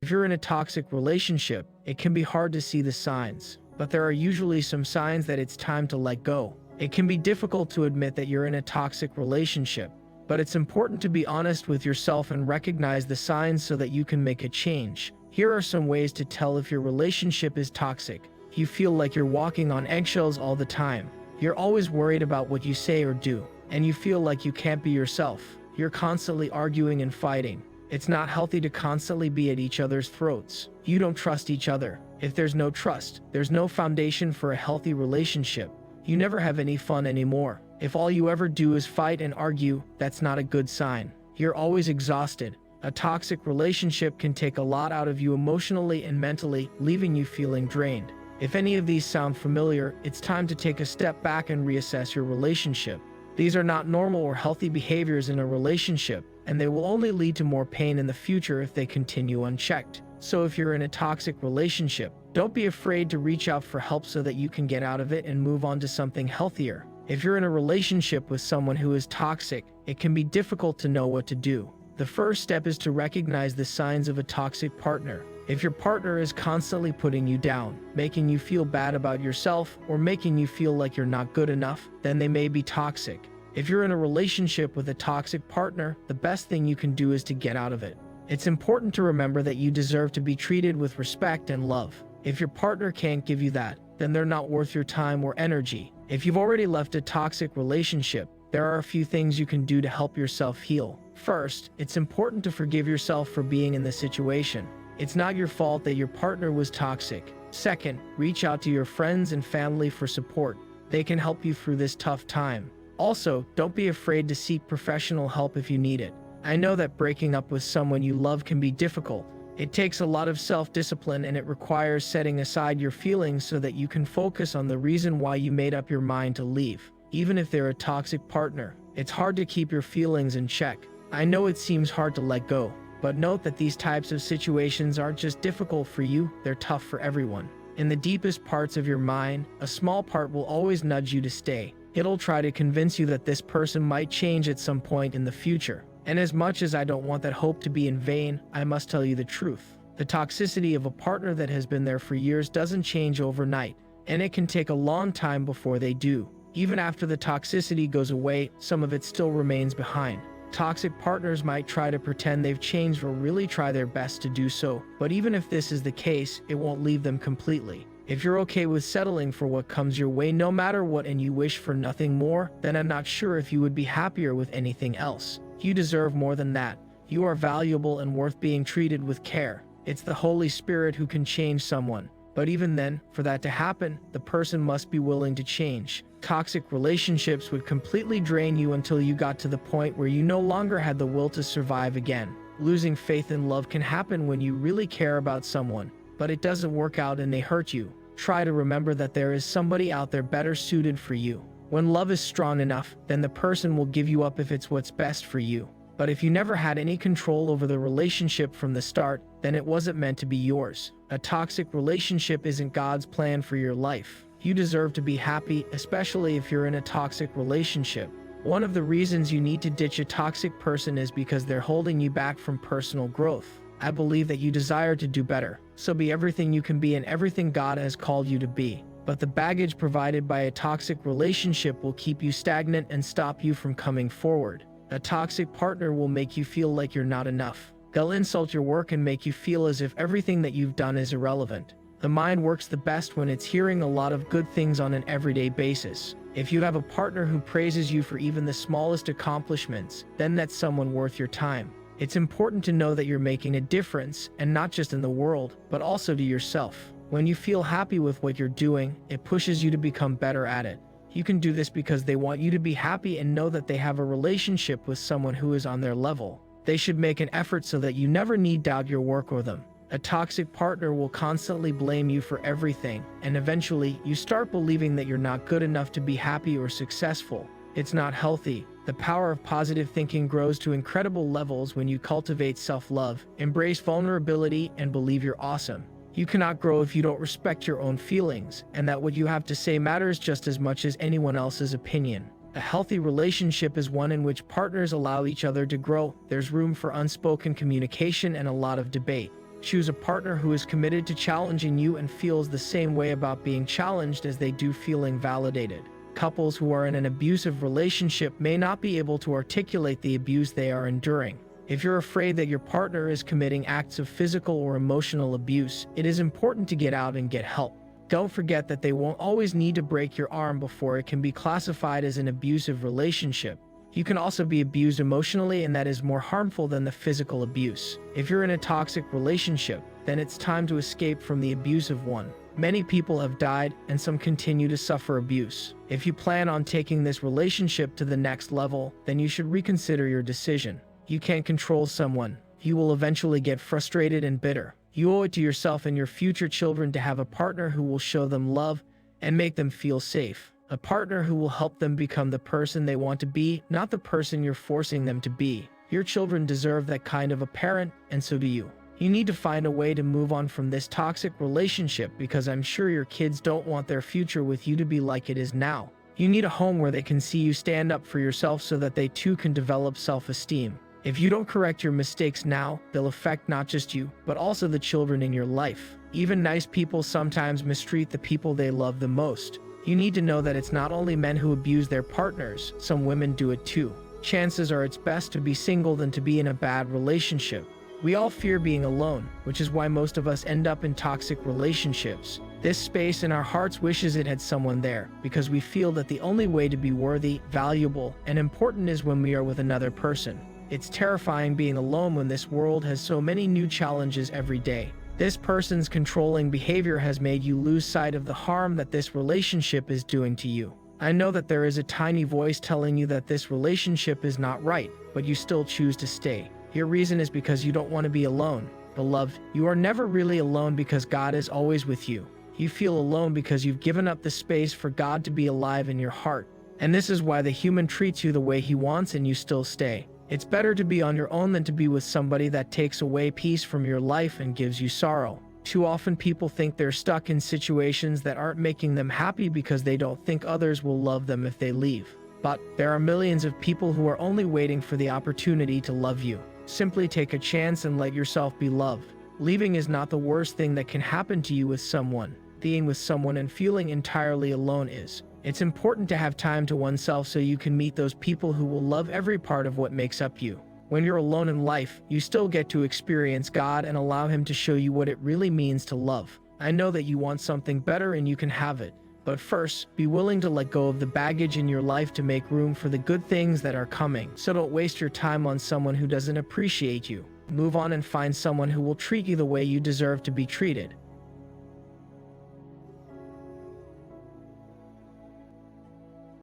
If you're in a toxic relationship, it can be hard to see the signs, but there are usually some signs that it's time to let go. It can be difficult to admit that you're in a toxic relationship, but it's important to be honest with yourself and recognize the signs so that you can make a change. Here are some ways to tell if your relationship is toxic. You feel like you're walking on eggshells all the time. You're always worried about what you say or do, and you feel like you can't be yourself. You're constantly arguing and fighting. It's not healthy to constantly be at each other's throats. You don't trust each other. If there's no trust, there's no foundation for a healthy relationship. You never have any fun anymore. If all you ever do is fight and argue, that's not a good sign. You're always exhausted. A toxic relationship can take a lot out of you emotionally and mentally, leaving you feeling drained. If any of these sound familiar, it's time to take a step back and reassess your relationship. These are not normal or healthy behaviors in a relationship, and they will only lead to more pain in the future if they continue unchecked. So if you're in a toxic relationship, don't be afraid to reach out for help so that you can get out of it and move on to something healthier. If you're in a relationship with someone who is toxic, it can be difficult to know what to do. The first step is to recognize the signs of a toxic partner. If your partner is constantly putting you down, making you feel bad about yourself, or making you feel like you're not good enough, then they may be toxic. If you're in a relationship with a toxic partner, the best thing you can do is to get out of it. It's important to remember that you deserve to be treated with respect and love. If your partner can't give you that, then they're not worth your time or energy. If you've already left a toxic relationship, there are a few things you can do to help yourself heal. First, it's important to forgive yourself for being in the situation. It's not your fault that your partner was toxic. Second, reach out to your friends and family for support. They can help you through this tough time. Also, don't be afraid to seek professional help if you need it. I know that breaking up with someone you love can be difficult. It takes a lot of self-discipline, and it requires setting aside your feelings so that you can focus on the reason why you made up your mind to leave. Even if they're a toxic partner, it's hard to keep your feelings in check. I know it seems hard to let go, but note that these types of situations aren't just difficult for you, they're tough for everyone. In the deepest parts of your mind, a small part will always nudge you to stay. It'll try to convince you that this person might change at some point in the future. And as much as I don't want that hope to be in vain, I must tell you the truth. The toxicity of a partner that has been there for years doesn't change overnight, and it can take a long time before they do. Even after the toxicity goes away, some of it still remains behind. Toxic partners might try to pretend they've changed or really try their best to do so, but even if this is the case, it won't leave them completely. If you're okay with settling for what comes your way no matter what and you wish for nothing more, then I'm not sure if you would be happier with anything else. You deserve more than that. You are valuable and worth being treated with care. It's the Holy Spirit who can change someone. But even then, for that to happen, the person must be willing to change. Toxic relationships would completely drain you until you got to the point where you no longer had the will to survive again. Losing faith in love can happen when you really care about someone, but it doesn't work out and they hurt you. Try to remember that there is somebody out there better suited for you. When love is strong enough, then the person will give you up if it's what's best for you. But if you never had any control over the relationship from the start, then it wasn't meant to be yours. A toxic relationship isn't God's plan for your life. You deserve to be happy, especially if you're in a toxic relationship. One of the reasons you need to ditch a toxic person is because they're holding you back from personal growth. I believe that you desire to do better, so be everything you can be and everything God has called you to be. But the baggage provided by a toxic relationship will keep you stagnant and stop you from coming forward. A toxic partner will make you feel like you're not enough. They'll insult your work and make you feel as if everything that you've done is irrelevant. The mind works the best when it's hearing a lot of good things on an everyday basis. If you have a partner who praises you for even the smallest accomplishments, then that's someone worth your time. It's important to know that you're making a difference, and not just in the world, but also to yourself. When you feel happy with what you're doing, it pushes you to become better at it. You can do this because they want you to be happy and know that they have a relationship with someone who is on their level. They should make an effort so that you never need doubt your work or them. A toxic partner will constantly blame you for everything, and eventually you start believing that you're not good enough to be happy or successful. It's not healthy. The power of positive thinking grows to incredible levels when you cultivate self-love, embrace vulnerability, and believe you're awesome. You cannot grow if you don't respect your own feelings, and that what you have to say matters just as much as anyone else's opinion. A healthy relationship is one in which partners allow each other to grow. There's room for unspoken communication and a lot of debate. Choose a partner who is committed to challenging you and feels the same way about being challenged as they do feeling validated. Couples who are in an abusive relationship may not be able to articulate the abuse they are enduring. If you're afraid that your partner is committing acts of physical or emotional abuse, it is important to get out and get help. Don't forget that they won't always need to break your arm before it can be classified as an abusive relationship. You can also be abused emotionally, and that is more harmful than the physical abuse. If you're in a toxic relationship, then it's time to escape from the abusive one. Many people have died, and some continue to suffer abuse. If you plan on taking this relationship to the next level, then you should reconsider your decision. You can't control someone. You will eventually get frustrated and bitter. You owe it to yourself and your future children to have a partner who will show them love and make them feel safe. A partner who will help them become the person they want to be, not the person you're forcing them to be. Your children deserve that kind of a parent, and so do you. You need to find a way to move on from this toxic relationship, because I'm sure your kids don't want their future with you to be like it is now. You need a home where they can see you stand up for yourself so that they too can develop self-esteem. If you don't correct your mistakes now, they'll affect not just you, but also the children in your life. Even nice people sometimes mistreat the people they love the most. You need to know that it's not only men who abuse their partners, some women do it too. Chances are it's best to be single than to be in a bad relationship. We all fear being alone, which is why most of us end up in toxic relationships. This space in our hearts wishes it had someone there, because we feel that the only way to be worthy, valuable, and important is when we are with another person. It's terrifying being alone when this world has so many new challenges every day. This person's controlling behavior has made you lose sight of the harm that this relationship is doing to you. I know that there is a tiny voice telling you that this relationship is not right, but you still choose to stay. Your reason is because you don't want to be alone. Beloved, you are never really alone because God is always with you. You feel alone because you've given up the space for God to be alive in your heart. And this is why the human treats you the way he wants and you still stay. It's better to be on your own than to be with somebody that takes away peace from your life and gives you sorrow. Too often people think they're stuck in situations that aren't making them happy because they don't think others will love them if they leave. But there are millions of people who are only waiting for the opportunity to love you. Simply take a chance and let yourself be loved. Leaving is not the worst thing that can happen to you with someone. Being with someone and feeling entirely alone is. It's important to have time to oneself so you can meet those people who will love every part of what makes up you. When you're alone in life, you still get to experience God and allow him to show you what it really means to love. I know that you want something better and you can have it. But first, be willing to let go of the baggage in your life to make room for the good things that are coming. So don't waste your time on someone who doesn't appreciate you. Move on and find someone who will treat you the way you deserve to be treated.